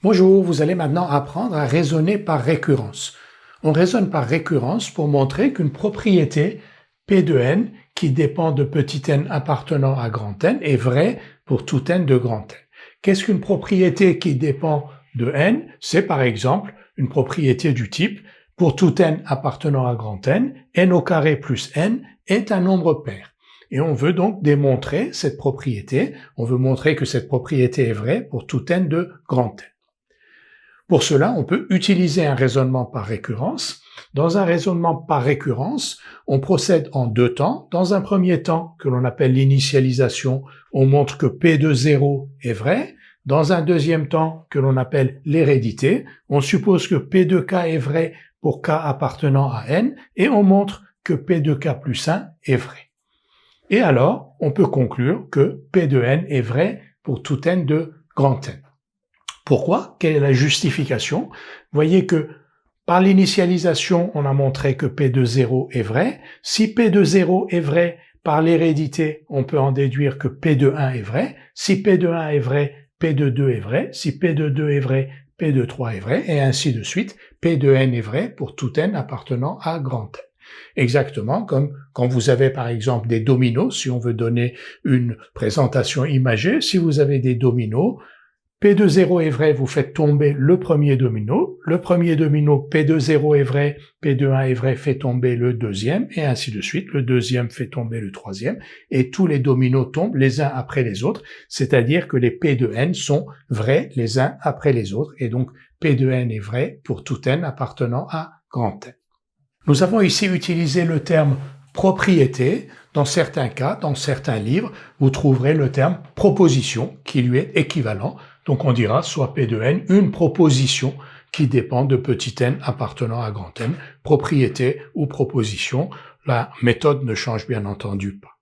Bonjour, vous allez maintenant apprendre à raisonner par récurrence. On raisonne par récurrence pour montrer qu'une propriété P de n qui dépend de petit n appartenant à grand N est vraie pour tout n de grand N. Qu'est-ce qu'une propriété qui dépend de n? C'est par exemple une propriété du type pour tout n appartenant à grand n au carré plus n est un nombre pair. Et on veut donc démontrer cette propriété, on veut montrer que cette propriété est vraie pour tout n de grand N. Pour cela, on peut utiliser un raisonnement par récurrence. Dans un raisonnement par récurrence, on procède en deux temps. Dans un premier temps, que l'on appelle l'initialisation, on montre que P de 0 est vrai. Dans un deuxième temps, que l'on appelle l'hérédité, on suppose que P de k est vrai pour k appartenant à n, et on montre que P de k plus 1 est vrai. Et alors, on peut conclure que P de n est vrai pour tout n de grand N. Pourquoi? Quelle est la justification? Vous voyez que par l'initialisation, on a montré que P de 0 est vrai. Si P de 0 est vrai, par l'hérédité, on peut en déduire que P de 1 est vrai. Si P de 1 est vrai, P de 2 est vrai. Si P de 2 est vrai, P de 3 est vrai, et ainsi de suite. P de n est vrai pour tout n appartenant à grand N. Exactement comme quand vous avez par exemple des dominos, si on veut donner une présentation imagée, si vous avez des dominos, P de 0 est vrai, vous faites tomber le premier domino P de 0 est vrai, P de 1 est vrai, fait tomber le deuxième, et ainsi de suite, le deuxième fait tomber le troisième, et tous les dominos tombent les uns après les autres, c'est-à-dire que les P de n sont vrais les uns après les autres, et donc P de n est vrai pour tout n appartenant à grand N. Nous avons ici utilisé le terme propriété. Dans certains cas, dans certains livres, vous trouverez le terme proposition qui lui est équivalent. Donc on dira soit P de n une proposition qui dépend de petit n appartenant à grand N, propriété ou proposition. La méthode ne change bien entendu pas.